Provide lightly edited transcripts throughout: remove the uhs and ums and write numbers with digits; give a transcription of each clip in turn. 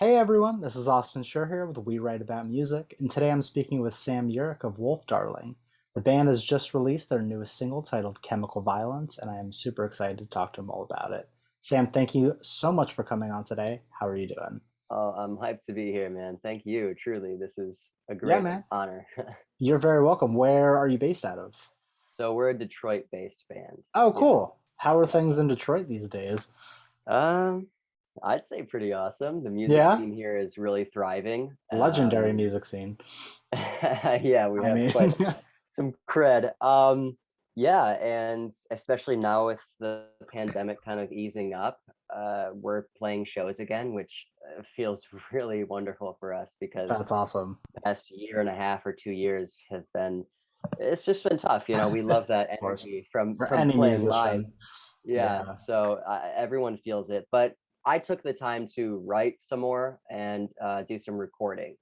Hey everyone, this is Austin Schur here with We Write About Music, and today I'm speaking with Sam Urich of WØLFDARLING. The band has just released their newest single titled Chemical Violence, and I am super excited to talk to them all about it. Sam, thank you so much for coming on today. How are you doing? Oh, I'm hyped to be here, man. Thank you. Truly, this is a Yeah, great man. honor. You're very welcome. Where are you based out of? So we're a Detroit-based band. Oh, Yeah, cool. How are yeah. things in Detroit these days? Um, I'd say pretty awesome. The music Yeah? scene here is really thriving. Legendary music scene. Yeah, we I have mean, quite some cred. Yeah, and especially now with the pandemic kind of easing up, we're playing shows again, which feels really wonderful for us because that's awesome. past year and a half or 2 years have been it's just been tough. We love that Of course. energy from For from any playing live. musician. Yeah, Yeah. so everyone feels it, but I took the time to write some more and do some recording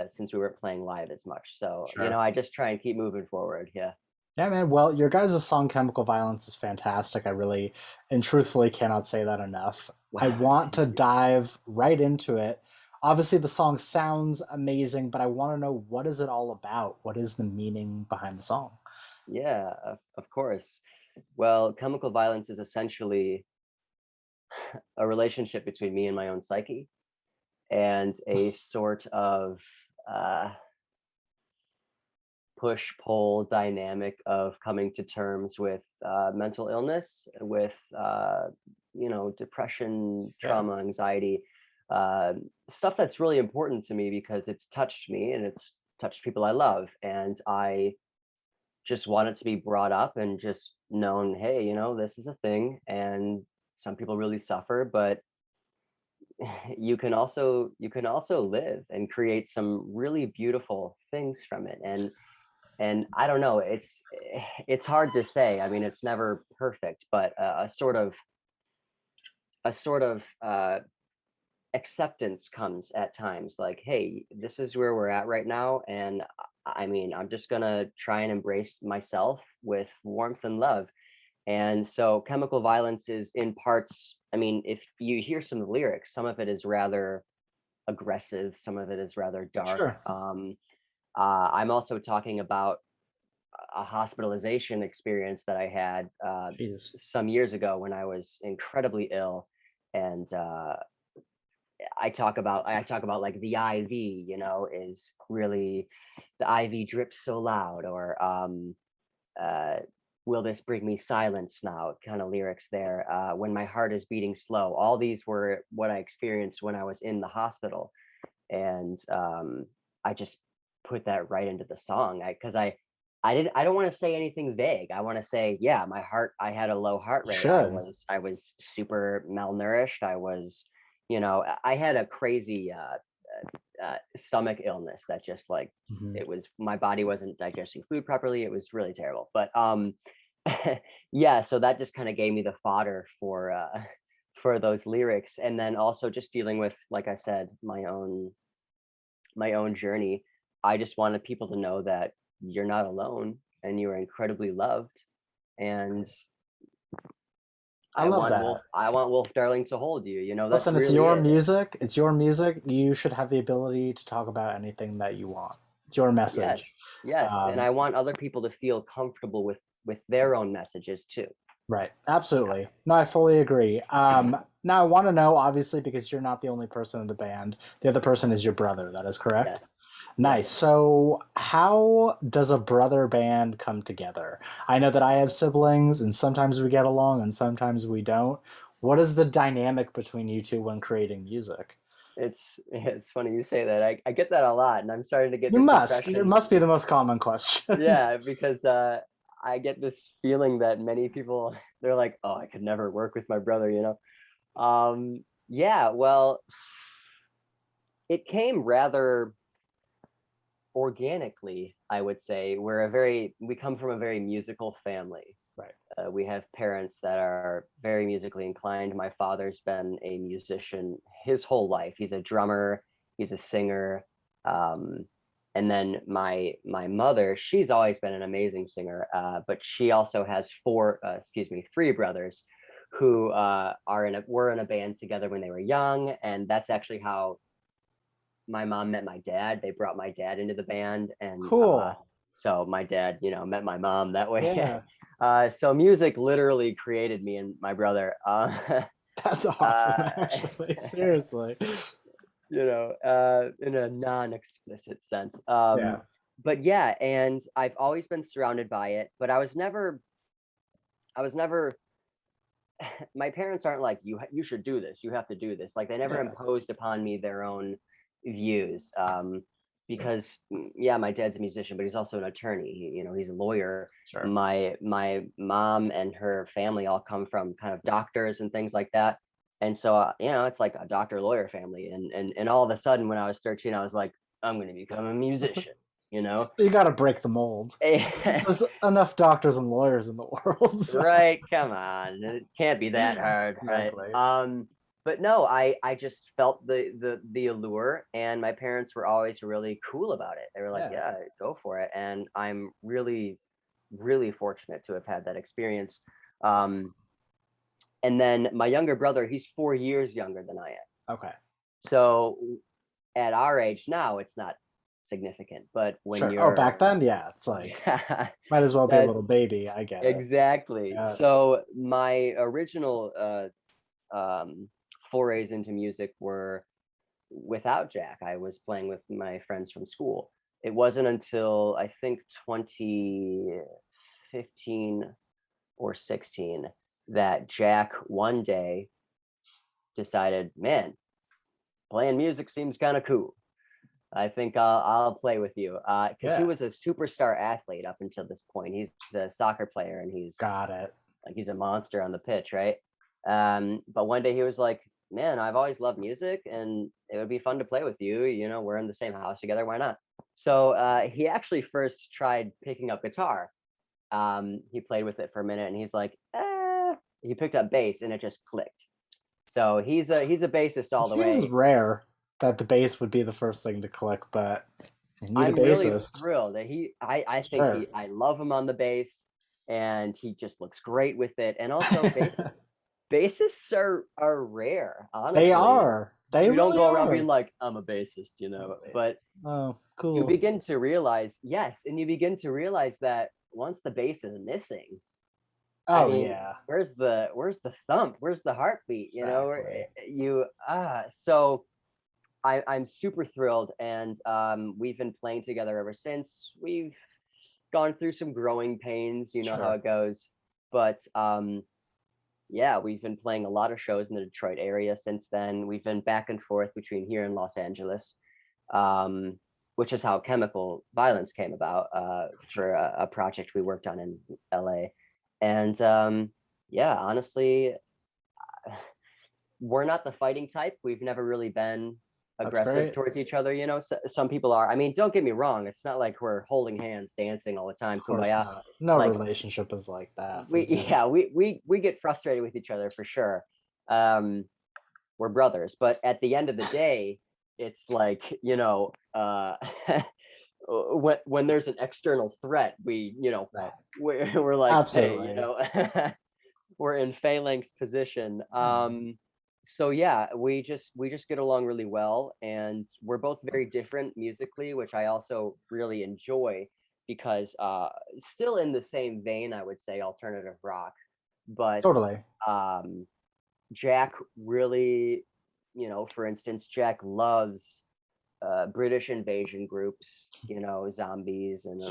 since we weren't playing live as much. So Sure. I just try and keep moving forward. Yeah. Yeah, man. Well, your guys' song Chemical Violence is fantastic. I really and truthfully cannot say that enough. I Wow, want thank to you. dive right into it. Obviously, the song sounds amazing, but I want to know, what is it all about? What is the meaning behind the song? Yeah, of course. Well, chemical violence is essentially a relationship between me and my own psyche and a sort of uh, push pull dynamic of coming to terms with mental illness, with depression, Yeah, trauma, anxiety, uh, stuff that's really important to me because it's touched me and it's touched people I love, and I just want it to be brought up and just known. Hey, this is a thing, and some people really suffer, but you can also live and create some really beautiful things from it. And I don't know, it's hard to say. I mean, it's never perfect, but a sort of acceptance comes at times. Like, hey, this is where we're at right now, and I mean, I'm just gonna try and embrace myself with warmth and love. And so, chemical violence is in parts. I mean, if you hear some of the lyrics, some of it is rather aggressive, some of it is rather dark. sure. I'm also talking about a hospitalization experience that I had Jeez. some years ago when I was incredibly ill, and I talk about like the IV, is really the IV drips so loud, or uh, will this bring me silence now? Kind of lyrics there. When my heart is beating slow. All these were what I experienced when I was in the hospital, and I just put that right into the song. I don't want to say anything vague. I want to say, yeah, my heart. I had a low heart You rate. should. I was super malnourished. I had a crazy stomach illness that just like Mhm. it was my body wasn't digesting food properly. It was really terrible. But yeah, so that just kind of gave me the fodder for those lyrics, and then also just dealing with, like I said, my own journey. I just wanted people to know that you're not alone and you are incredibly loved. And I I love want Wolf that. I want Wolf Darling to hold you. That's Listen, it's really your it. music. It's your music. You should have the ability to talk about anything that you want. It's your message. Yes. Yes. And Um, I want other people to feel comfortable with their own messages too. Right. Absolutely. No, I fully agree. Now I want to know, obviously, because you're not the only person in the band. The other person is your brother. That is correct. Yes. Nice. Yes. So, how does a brother band come together? I know that I have siblings, and sometimes we get along, and sometimes we don't. What is the dynamic between you two when creating music? It's funny you say that. I get that a lot, and I'm starting to get You this must. It impression. must be the most common question. Yeah, because I get this feeling that many people, they're like, "Oh, I could never work with my brother." Yeah, well, it came rather organically, I would say. We come from a very musical family. Right. We have parents that are very musically inclined. My father's been a musician his whole life. He's a drummer, he's a singer. Um, and then my mother, she's always been an amazing singer, but she also has three brothers who were in a band together when they were young, and that's actually how my mom met my dad. They brought my dad into the band, and Cool. so my dad, met my mom that way. Yeah. So music literally created me and my brother. That's awesome, uh, actually. Seriously. in a non-explicit sense. Yeah. But yeah, and I've always been surrounded by it, but I was never my parents aren't like you should do this, you have to do this. Like they never Yeah. imposed upon me their own views. Because yeah, my dad's a musician, but he's also an attorney. He's a lawyer. Sure. My mom and her family all come from kind of doctors and things like that. And so it's like a doctor lawyer family. And all of a sudden when I was 13, I was like, I'm going to become a musician, you know. You got to break the mold. There's enough doctors and lawyers in the world. So. Right, come on, it can't be that hard, right? Exactly. But no, I just felt the allure, and my parents were always really cool about it. They were like, Yeah. yeah, go for it. And I'm really really fortunate to have had that experience. And then my younger brother, he's 4 years younger than I am, Okay. so at our age now it's not significant, but when Sure. Oh, back you're then, yeah, it's like yeah, might as well be a little that's baby. I get it. exactly. Yeah. So my original forays into music were without Jack. I was playing with my friends from school. It wasn't until I think 2015 or 16 that Jack one day decided, man, playing music seems kind of cool. I think I'll play with you, because he Yeah. was a superstar athlete up until this point. He's a soccer player, and Got it. he's a monster on the pitch, right? But one day he was like, "Man, I've always loved music, and it would be fun to play with you. We're in the same house together. Why not?" So he actually first tried picking up guitar. He played with it for a minute, and he's like, he picked up bass, and it just clicked. So he's a bassist It all the seems way. rare that the bass would be the first thing to click, but you need a I'm really bassist. thrilled that I think Sure. I love him on the bass, and he just looks great with it. And also bassists are rare, They honestly. are. They You don't really go around being are. like, I'm a bassist, I'm a but bassist. Oh, you cool. begin to realize, yes, and you begin to realize that once the bass is missing, I Oh, mean, yeah. where's the thump? Where's the heartbeat? Exactly. So I'm super thrilled, and we've been playing together ever since. We've gone through some growing pains, you know how Sure. it goes. But yeah, we've been playing a lot of shows in the Detroit area since then. We've been back and forth between here and Los Angeles, um, which is how Chemical Violence came about, Sure. for a project we worked on in LA. And yeah, honestly, we're not the fighting type. We've never really been That's aggressive great. towards each other. Some people are. I mean, don't get me wrong. It's not like we're holding hands, dancing all the time, Of course kumbaya. not. No Like relationship is like that. we, Forget it. yeah, we get frustrated with each other for sure. Um, we're brothers, but at the end of the day, it's like when there's an external threat, Right. we're like, hey, Absolutely. we're in phalanx position. Hmm. So yeah, we just get along really well, and we're both very different musically, which I also really enjoy, because still in the same vein, I would say alternative rock, but Totally. um, Jack really, for instance, Jack loves British invasion groups, zombies and all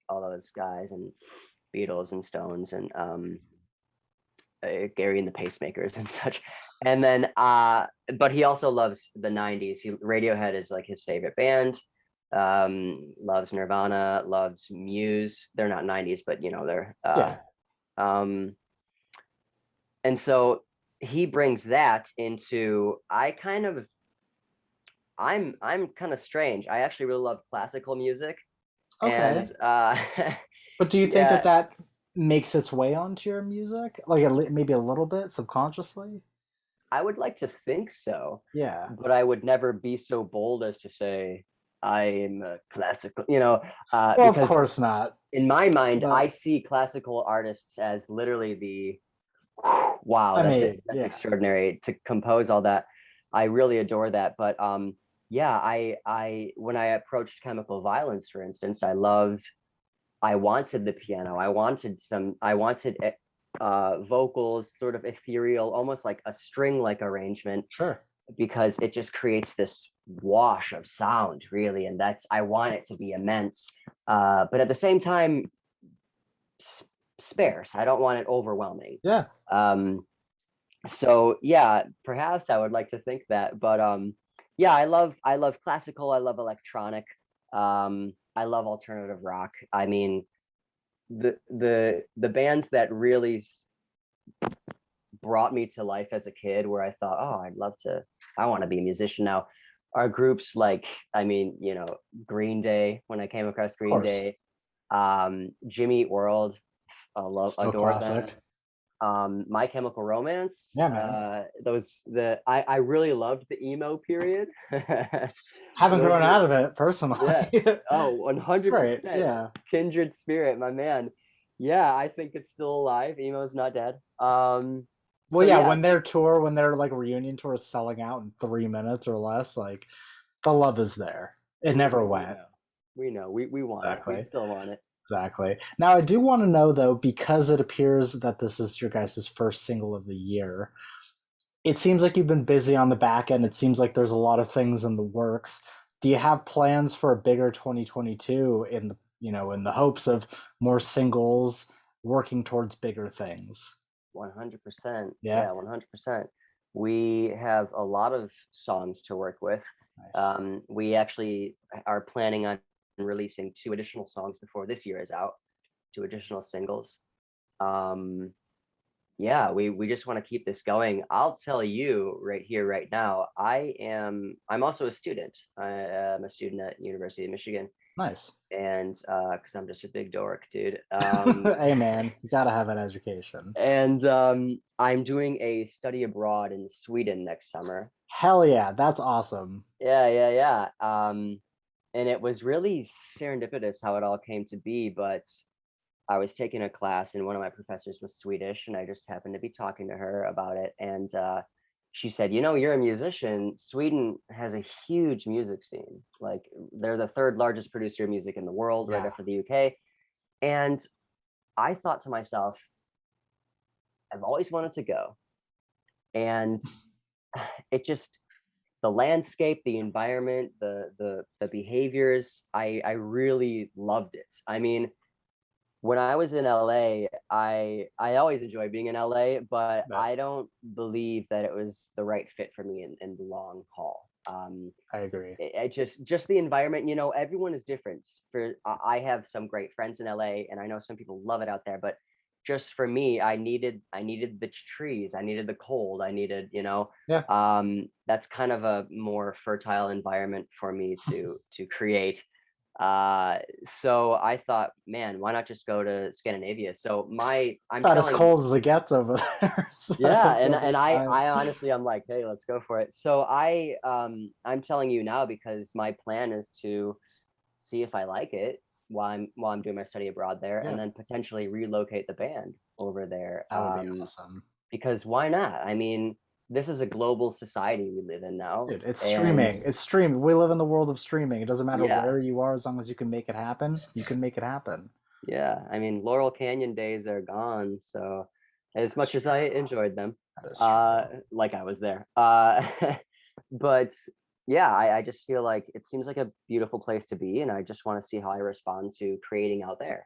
Sure. those guys, and Beatles and Stones, and Gary and the Pacemakers and such. And then, but he also loves the '90s. Radiohead is like his favorite band. Loves Nirvana, loves Muse. They're not '90s, but they're. Yeah. Um, and so he brings that into. I'm kind of strange. I actually really love classical music, and Okay. But do you think that yeah, that makes its way onto your music? Like maybe a little bit subconsciously? I would like to think so, Yeah. but I would never be so bold as to say I'm a classical, Well, of because course not. in my mind, I But see classical artists as literally Wow, I mean, that's yeah, extraordinary to compose all that. I really adore that. But yeah, I when I approached Chemical Violence, for instance, I wanted the piano. I wanted vocals, sort of ethereal, almost like a string-like arrangement, sure. because it just creates this wash of sound, really. And I want it to be immense. But at the same time, sparse. I don't want it overwhelming. Yeah. Um, so yeah, perhaps I would like to think that. But yeah, I love classical, I love electronic, I love alternative rock. I mean, the bands that really brought me to life as a kid, where I thought, oh, I want to be a musician now, are groups like, I mean, you know, Green Day. When I came across Of Green course. Day, Jimmy Eat World, So adore them. classic. My Chemical Romance. Yeah, man. I really loved the emo period. Haven't Those grown were, out of it yeah. personally. Oh, It's great. 100%. Yeah. Kindred spirit, my man. Yeah, I think it's still alive. Emo's not dead. Well, So yeah, yeah, when their tour, when their like reunion tour is selling out in 3 minutes or less, like the love is there. It never we went. know. We want it. We Exactly. still want it. Exactly. Now, I do want to know though, because it appears that this is your guys' first single of the year. It seems like you've been busy on the back end. It seems like there's a lot of things in the works. Do you have plans for a bigger 2022 in the, in the hopes of more singles, working towards bigger things? 100%. Yeah. Yeah, 100%. We have a lot of songs to work with. Nice. We actually are planning on releasing two additional songs before this year is out, two additional singles. Um, yeah, we just want to keep this going. I'll tell you right here, right now, I'm also a student. I am a student at University of Michigan, Nice. and because I'm just a big dork, dude. Hey man, you gotta have an education. And I'm doing a study abroad in Sweden next summer. Hell yeah, that's awesome. Yeah, yeah, yeah. And it was really serendipitous how it all came to be. But I was taking a class, and one of my professors was Swedish, and I just happened to be talking to her about it. And she said, "You know, you're a musician. Sweden has a huge music scene. Like, they're the third largest producer of music in the world, right Yeah. after the UK." And I thought to myself, I've always wanted to go. And it just, the landscape, the environment, the behaviors, I really loved it. I mean, when I was in LA, I always enjoy being in LA, but But I don't believe that it was the right fit for me in the long haul. I agree. It just the environment, you know, everyone is different. I have some great friends in LA, and I know some people love it out there, but just for me, I needed the trees, I needed the cold, I needed, you know, Yeah. that's kind of a more fertile environment for me to create. So I thought, man, why not just go to Scandinavia? So It's I'm about as telling, cold as it gets over there. So yeah, it'll be fine. I honestly, I'm like, hey, let's go for it. So I'm telling you now, because my plan is to see if I like it while I'm doing my study abroad there, and Yeah, then potentially relocate the band over there. that would be awesome. Because why not? I mean, this is a global society we live in now, Dude, it's and streaming. It's streaming. We live in the world of streaming. It doesn't matter yeah, where you are, as long as you can make it happen, you can make it happen. yeah. I mean, Laurel Canyon days are gone, so as That's much as I true. enjoyed them, That is true. like I was there, but yeah, I just feel like it seems like a beautiful place to be, and I just want to see how I respond to creating out there.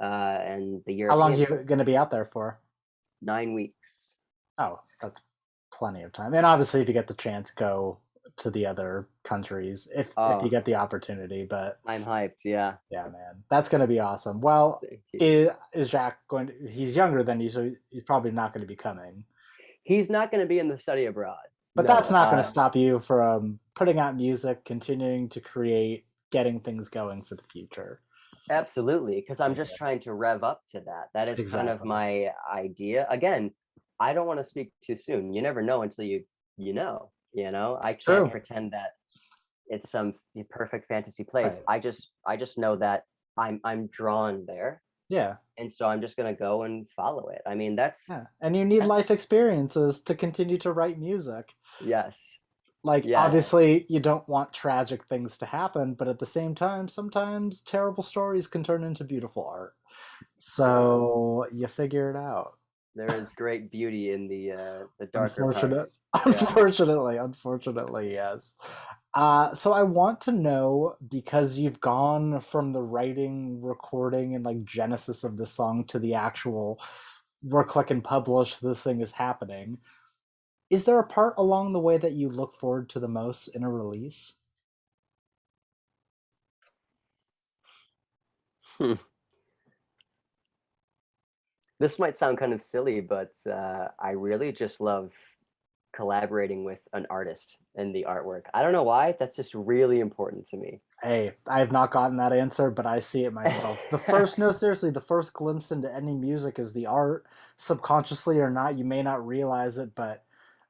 And the How long are European you tour, going to be out there for? 9 weeks. Oh, that's plenty of time. And obviously, if you get the chance, go to the other countries if you Oh, get the opportunity. But I'm hyped. Yeah, yeah, man, that's going to be awesome. Well, thank you. is Jack going to, he's younger than you, so he's probably not going to be coming. He's not going to be in the study abroad. But that's No, not going to stop you from putting out music, continuing to create, getting things going for the future. absolutely, because I'm just Yeah, trying to rev up to that. That is kind of exactly. my idea. Again, I don't want to speak too soon. You never know until you know. You know, I can't True. pretend that it's some perfect fantasy place. Right. I just know that I'm drawn there. Yeah. And so I'm just gonna go and follow it. I mean, Yeah. And you need that's life experiences to continue to write music. yes, Like, yes, obviously, you don't want tragic things to happen, but at the same time, sometimes terrible stories can turn into beautiful art. true. So you figure it out. There is great beauty in the darker Unfortunate, parts. Yeah. unfortunately, yes. So I want to know, because you've gone from the writing, recording, and like genesis of the song to the actual we're click and publish, this thing is happening. Is there a part along the way that you look forward to the most in a release? Hmm. This might sound kind of silly, but I really just love collaborating with an artist in the artwork. I don't know why. That's just really important to me. Hey, I have not gotten that answer, but I see it myself. The first, no, seriously, the first glimpse into any music is the art. Subconsciously or not, you may not realize it, but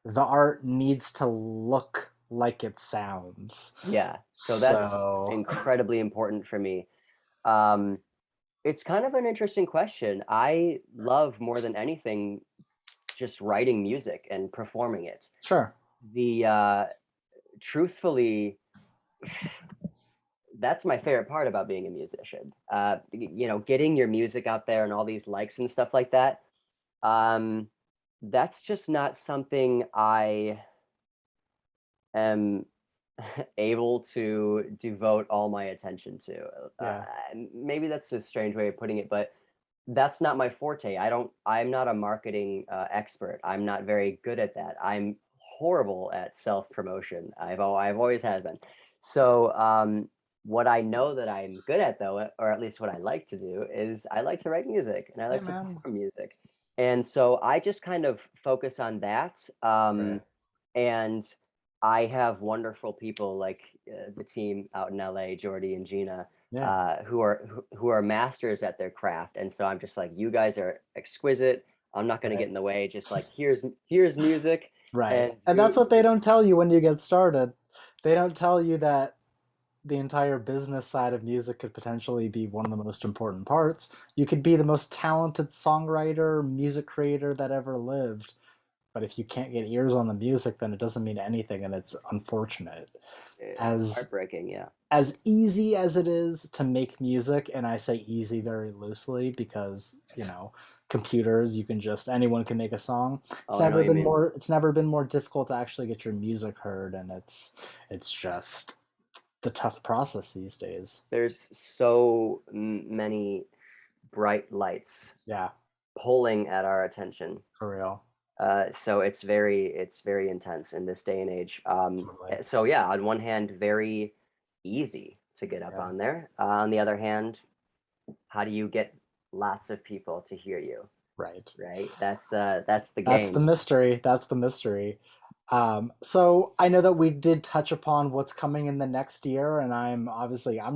the art needs to look like it sounds. Yeah, so that's So, incredibly important for me. Um, it's kind of an interesting question. I love more than anything just writing music and performing it. sure. The truthfully, that's my favorite part about being a musician. Getting your music out there and all these likes and stuff like that. Um, that's just not something I am able to devote all my attention to. Yeah. Maybe that's a strange way of putting it, but that's not my forte. I'm not a marketing expert. I'm not very good at that. I'm horrible at self promotion. I've always has been. So what I know that I'm good at, though, or at least what I like to do, is I like to write music and I Hey, like to man. perform music. And so I just kind of focus on that. Right. And I have wonderful people like the team out in LA, Jordy and Gina, Yeah. who are masters at their craft. And so I'm just like, you guys are exquisite. I'm not going to Right. get in the way. Just like here's music, Right. and And that's do what they don't tell you when you get started. They don't tell you that the entire business side of music could potentially be one of the most important parts. You could be the most talented songwriter, music creator that ever lived, but if you can't get ears on the music, then it doesn't mean anything, and it's unfortunate. it's As heartbreaking. Yeah. as easy as it is to make music, and I say easy very loosely because, computers, you can just anyone can make a song. Oh, I know what you mean. It's never been more difficult to actually get your music heard, and it's just the tough process these days. There's so many bright lights Yeah, pulling at our attention. for real. So it's very intense in this day and age. Totally. So yeah, on one hand, very easy to get up Yeah. on there. On the other hand, how do you get lots of people to hear you? Right. Right? That's the That's the game. mystery. That's the mystery. So I know that we did touch upon what's coming in the next year, and I'm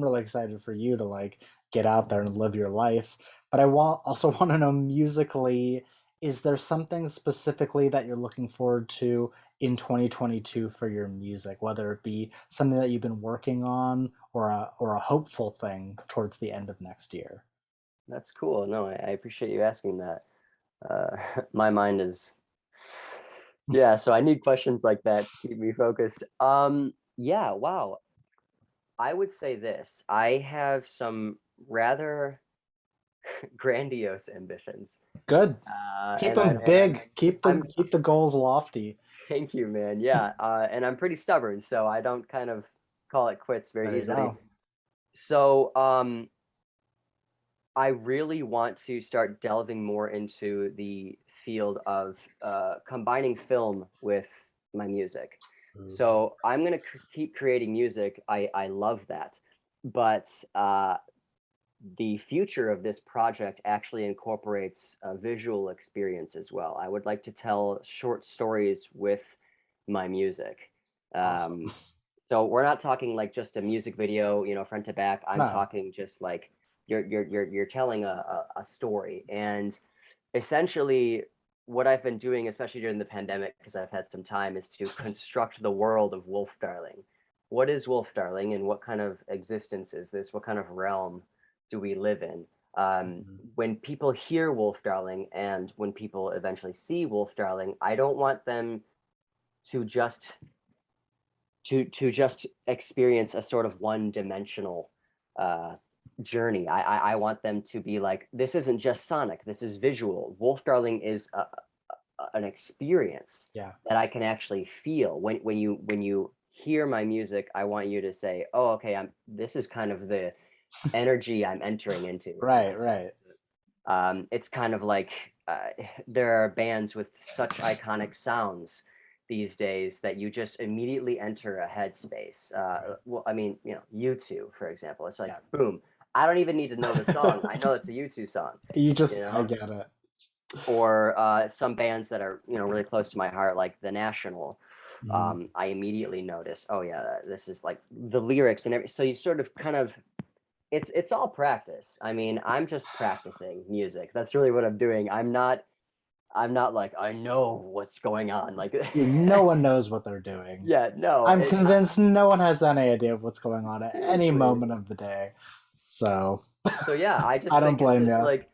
really excited for you to like get out there and live your life. But also want to know musically, is there something specifically that you're looking forward to in 2022 for your music, whether it be something that you've been working on or a hopeful thing towards the end of next year? That's cool. No, I appreciate you asking that. My mind is yeah, so I need questions like that to keep me focused. Yeah, wow. I would say this. I have some rather grandiose ambitions. Good. Keep And them big. I'm Keep the goals lofty. thank you, man. Yeah, and I'm pretty stubborn, so I don't kind of call it quits very There you easily. go. So, I really want to start delving more into the field of combining film with my music. Ooh. So I'm gonna keep creating music. I love that, but the future of this project actually incorporates a visual experience as well. I would like to tell short stories with my music. Awesome. Um, so we're not talking like just a music video, front to back. I'm No. talking just like you're telling a story. And essentially what I've been doing, especially during the pandemic, because I've had some time, is to construct the world of Wolf Darling. What is Wolf Darling and what kind of existence is this? What kind of realm do we live in? Mhm. When people hear Wolf Darling and when people eventually see Wolf Darling, I don't want them to just experience a sort of one-dimensional uh, journey. I want them to be like, this isn't just sonic, this is visual. Wolf Darling is an experience Yeah. that I can actually feel. When you hear my music, I want you to say, oh, okay, this is kind of the energy I'm entering into. Right, right. It's kind of like uh, there are bands with such iconic sounds these days that you just immediately enter a headspace. Right. Well, I mean, U2, for example. It's like, Yeah. boom, I don't even need to know the song. I know it's a U2 song, You you just, I know? get it. Or some bands that are, really close to my heart, like The National. Mhm. I immediately notice, oh yeah, this is like the lyrics and everything. So you sort of kind of it's all practice. I mean, I'm just practicing music. That's really what I'm doing. I'm not like I know what's going on. Like No one knows what they're doing. yeah, no. I'm convinced no one has any idea of what's going on at any Seriously. moment of the day. So So yeah, I I just don't think it's blame just you. like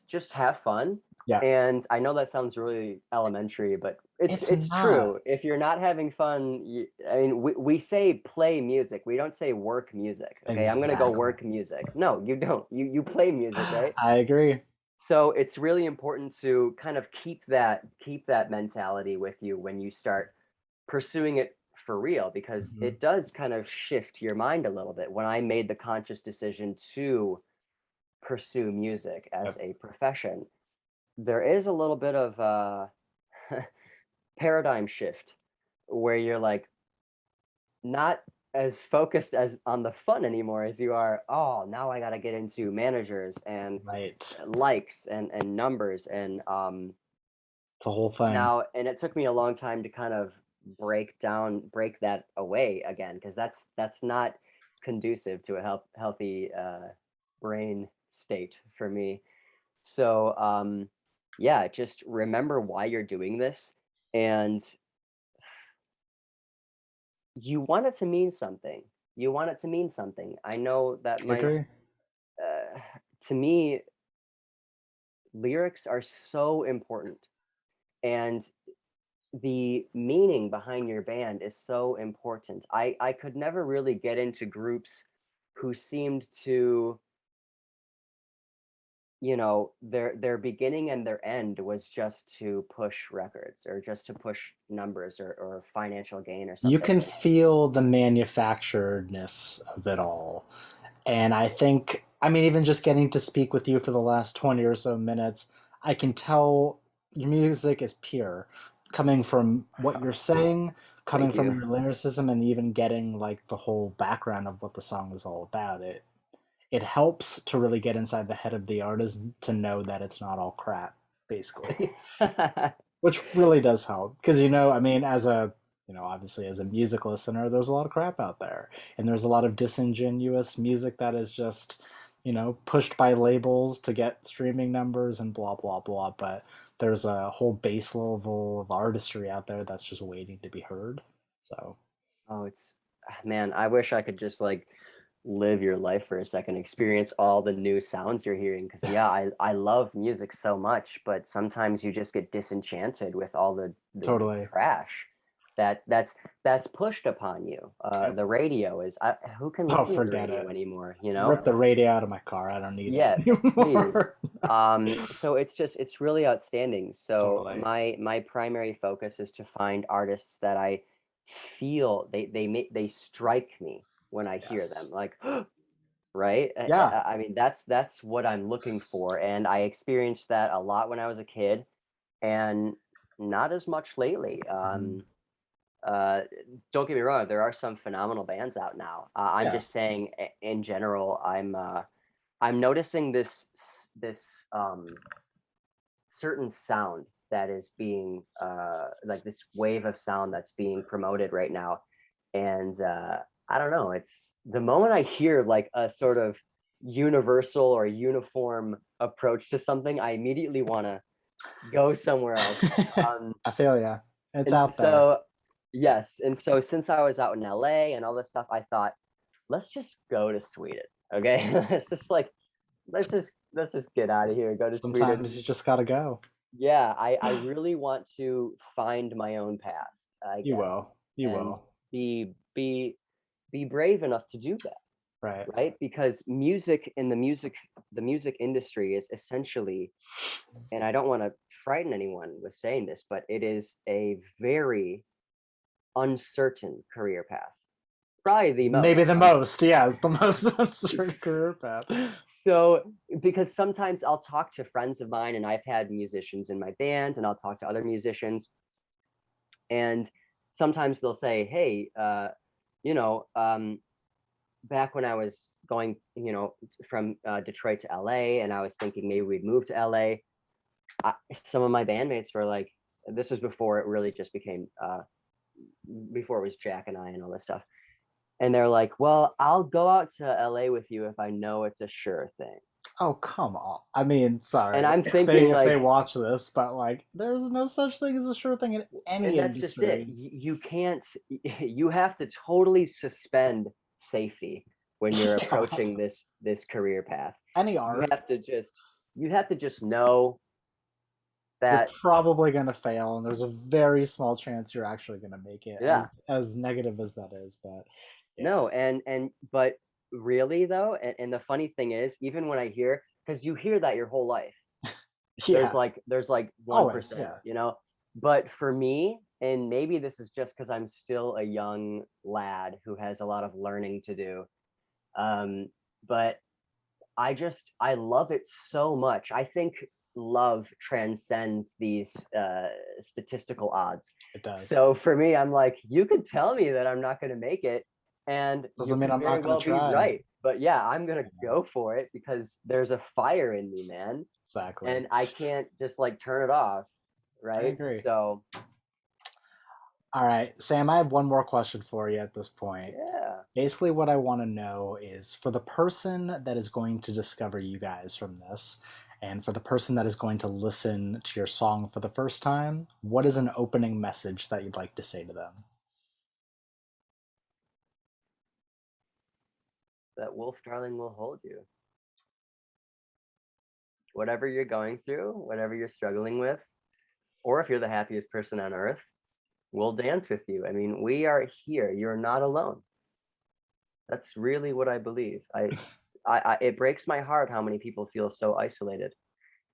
just have fun. Yeah. And I know that sounds really elementary, but it's It's it's not. true. If you're not having fun, I mean, we say play music. We don't say work music. Okay, I'm gonna go Exactly. work music. No, you don't. You play music, right? I agree. So it's really important to kind of keep that mentality with you when you start pursuing it for real, because Mhm. it does kind of shift your mind a little bit. When I made the conscious decision to pursue music as Yep. a profession, there is a little bit of paradigm shift where you're like not as focused as on the fun anymore as you are, oh, now I got to get into managers and Right. likes and numbers and It's a whole thing. now, and it took me a long time to kind of break that away again, because that's not conducive to a healthy brain state for me. So yeah, just remember why you're doing this, and you want it to mean something. You want it to mean something. I know that I might agree. uh, to me, lyrics are so important, and the meaning behind your band is so important. I could never really get into groups who seemed to, their beginning and their end was just to push records or just to push numbers or financial gain or You something can like that. feel the manufacturedness of it all. And I think, I mean, even just getting to speak with you for the last 20 or so minutes, I can tell your music is pure, coming from what you're saying, coming Thank from you. your lyricism, and even getting like the whole background of what the song is all about. It helps to really get inside the head of the artist to know that it's not all crap, basically. Which really does help because I mean, as a obviously as a music listener, there's a lot of crap out there, and there's a lot of disingenuous music that is just pushed by labels to get streaming numbers and blah blah blah. But there's a whole base level of artistry out there that's just waiting to be heard. So Oh, man, I wish I could just like live your life for a second, experience all the new sounds you're hearing. Because yeah, I love music so much, but sometimes you just get disenchanted with all the totally. trash that's pushed upon you. Yep. The radio is who can Oh, listen to the forget radio it. anymore, Rip the radio out of my car. I don't need it Yeah, please. anymore. So it's really outstanding. So Totally. my primary focus is to find artists that I feel they strike me when I hear them. Yes. Like, right? Yeah. I mean, that's what I'm looking for, and I experienced that a lot when I was a kid, and not as much lately. Mhm. Uh, don't get me wrong, there are some phenomenal bands out now. I'm Yeah. just saying, in general, I'm noticing this certain sound that is being like this wave of sound that's being promoted right now, and I don't know. It's the moment I hear like a sort of universal or uniform approach to something, I immediately want to go somewhere else. Um, I feel ya. It's and out there. so yes, and so since I was out in LA and all this stuff, I thought, let's just go to Sweden. Okay. It's just like let's just get out of here and go to Sweden. Sometimes you just gotta go. Yeah, I really want to find my own path, I You guess, will. You and will. be brave enough to do that, Right. right? Because music in the music industry is essentially, and I don't want to frighten anyone with saying this, but it is a very uncertain career path. Probably the Maybe most the uncertain. most. Yeah, it's the most uncertain career path. So, because sometimes I'll talk to friends of mine, and I've had musicians in my band, and I'll talk to other musicians, and sometimes they'll say, "Hey, you know, back when I was going, from Detroit to LA, and I was thinking maybe we'd move to LA." Some of my bandmates were like, "This was before it really just became, before it was Jack and I and all this stuff." And they're like, "Well, I'll go out to LA with you if I know it's a sure thing." Oh, come on. I mean, And sorry I'm if they thinking if they like, watch this, but like, there's no such thing as a sure thing in and any that's just it. industry. You can't, you have to totally suspend safety when you're Yeah, approaching this career path. any You art, have to just you have to just know you're that, probably gonna fail, and there's a very small chance you're actually gonna make it. yeah, As negative as that is, but yeah, no, and but really though, and the funny thing is, even when I hear, because you hear that your whole life, yeah, there's like always, 1%, yeah. but for me, and maybe this is just because I'm still a young lad who has a lot of learning to do, um, but I love it so much. I think love transcends these statistical odds. It does. So for me, I'm like, you could tell me that I'm not going to make it, and you Doesn't mean could I'm very not gonna well be try. right. But yeah, I'm gonna Yeah, go for it because there's a fire in me, man, exactly. and I can't just like turn it off, I right? agree. So All right, Sam, I have one more question for you at this point. yeah, Basically, what I want to know is for the person that is going to discover you guys from this, and for the person that is going to listen to your song for the first time, what is an opening message that you'd like to say to them? that wolf darling will hold you. Whatever you're going through, whatever you're struggling with, or if you're the happiest person on earth, we'll dance with you. I mean, we are here. You're not alone. That's really what I believe. It breaks my heart how many people feel so isolated,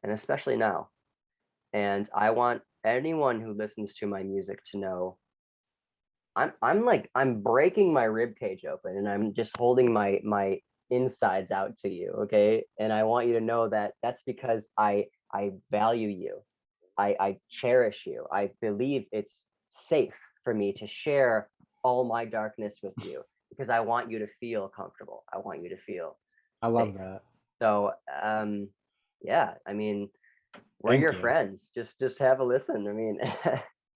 and especially now. And I want anyone who listens to my music to know I'm breaking my rib cage open, and I'm just holding my insides out to you, okay? And I want you to know that that's because I value you. I cherish you. I believe it's safe for me to share all my darkness with you because I want you to feel comfortable. I want you to feel I love safe. that. So, yeah, I mean, we're Thank your you. friends. Just have a listen. I mean,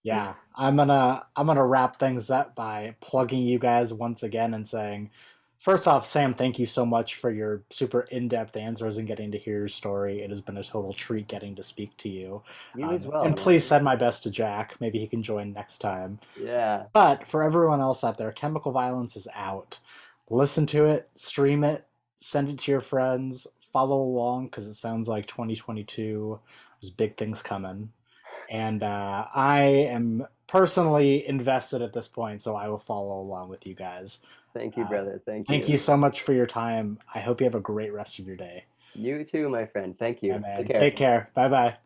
Yeah, I'm gonna wrap things up by plugging you guys once again and saying, first off, Sam, thank you so much for your super in-depth answers and getting to hear your story. It has been a total treat getting to speak to you. you as well, And please man. send my best to Jack. Maybe he can join next time. Yeah. But for everyone else out there, Chemical Violence is out. Listen to it, stream it, send it to your friends, follow along because it sounds like 2022. There's big things coming. And I am personally invested at this point, so I will follow along with you guys. Thank you, Uh, brother. Thank Thank you. you so much for your time. I hope you have a great rest of your day. You too, my friend. Thank Yeah, you. Take man. care. Take care. Bye bye.